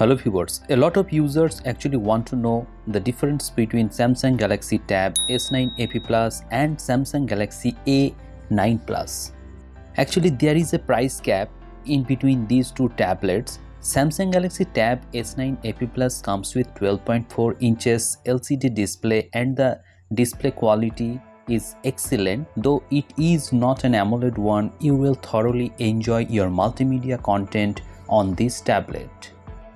Hello viewers, a lot of users actually want to know the difference between Samsung Galaxy Tab S9 AP Plus and Samsung Galaxy A9 Plus. Actually, there is a price gap in between these two tablets. Samsung Galaxy Tab S9 AP Plus comes with 12.4 inches LCD display and the display quality is excellent. Though it is not an AMOLED one, you will thoroughly enjoy your multimedia content on this tablet.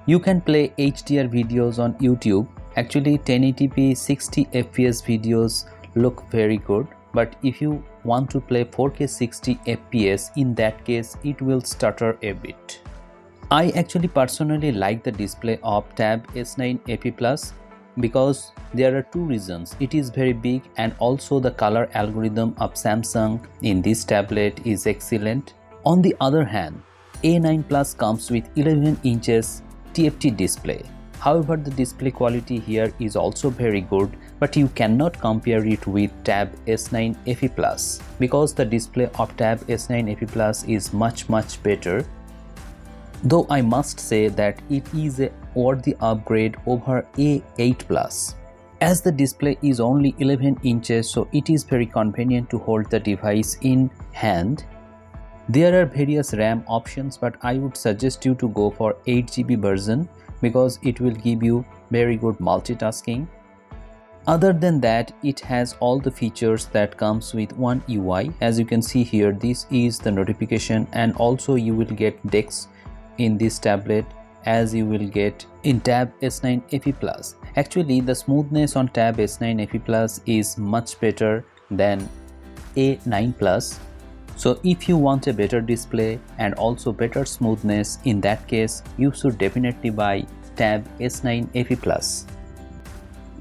You can play HDR videos on YouTube. Actually 1080p 60 fps videos look very good, but if you want to play 4K 60 fps, in that case it will stutter a bit. I actually personally like the display of Tab S9 AP Plus because there are two reasons. It is very big and also the color algorithm of Samsung in this tablet is excellent. On the other hand, A9 Plus comes with 11 inches TFT display. However, the display quality here is also very good, but you cannot compare it with Tab S9 AP Plus because the display of Tab S9 AP Plus is much better. Though I must say that it is a worthy upgrade over A8 Plus. As the display is only 11 inches, so it is very convenient to hold the device in hand. There are various RAM options, but I would suggest you to go for 8GB version because it will give you very good multitasking. Other than that, it has all the features that comes with One UI. As you can see here, this is the notification, and also you will get DeX in this tablet as you will get in Tab S9 AP Plus. Actually, the smoothness on Tab S9 AP Plus is much better than A9 Plus. So if you want a better display and also better smoothness, in that case you should definitely buy Tab S9 AP Plus.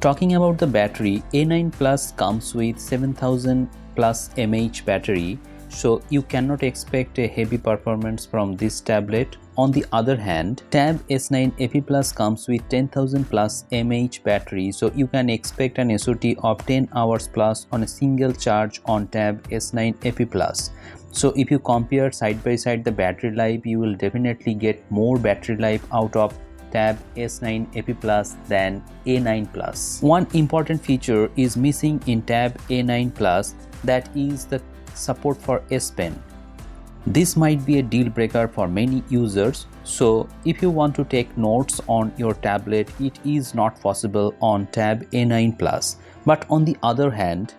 Talking about the battery, A9 Plus comes with 7000 plus mAh battery, so you cannot expect a heavy performance from this tablet. On the other hand, Tab S9 AP Plus comes with 10,000 plus mAh battery, so you can expect an SOT of 10 hours plus on a single charge on Tab S9 AP Plus. So if you compare side by side the battery life, you will definitely get more battery life out of Tab S9 AP Plus than A9 Plus. One important feature is missing in Tab A9 Plus, that is the support for S Pen. This might be a deal breaker for many users, so if you want to take notes on your tablet, it is not possible on Tab A9 Plus. But on the other hand,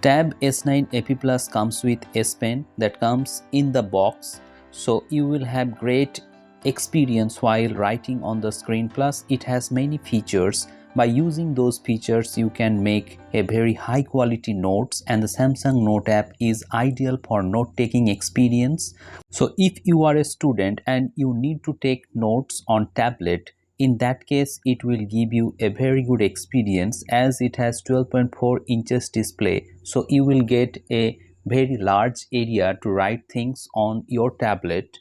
Tab S9 AP Plus comes with S Pen that comes in the box, so you will have great experience while writing on the screen. Plus it has many features. By using those features, you can make a very high quality notes, and the Samsung Note app is ideal for note taking experience. So if you are a student and you need to take notes on tablet, in that case it will give you a very good experience as it has 12.4 inches display, so you will get a very large area to write things on your tablet.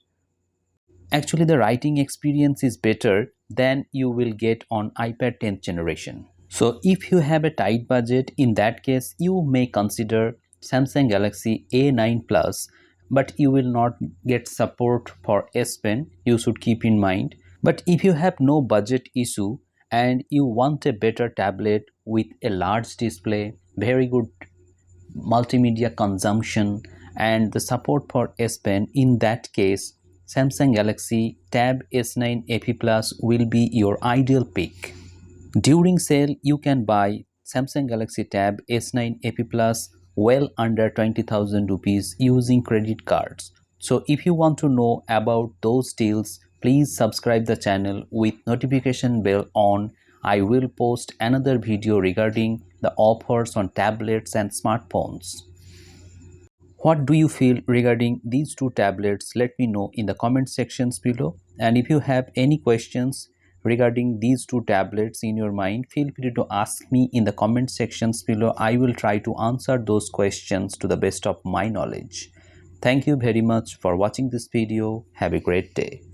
Actually, the writing experience is better than you will get on iPad 10th generation. So if you have a tight budget, in that case you may consider Samsung Galaxy A9 Plus, but you will not get support for S Pen, you should keep in mind. But if you have no budget issue and you want a better tablet with a large display, very good multimedia consumption and the support for S Pen, in that case Samsung Galaxy Tab S9 AP Plus will be your ideal pick. During sale, you can buy Samsung Galaxy Tab S9 AP Plus well under 20,000 rupees using credit cards. So if you want to know about those deals, please subscribe the channel with notification bell on. I will post another video regarding the offers on tablets and smartphones. What do you feel regarding these two tablets? Let me know in the comment sections below. And if you have any questions regarding these two tablets in your mind, feel free to ask me in the comment sections below. I will try to answer those questions to the best of my knowledge. Thank you very much for watching this video. Have a great day.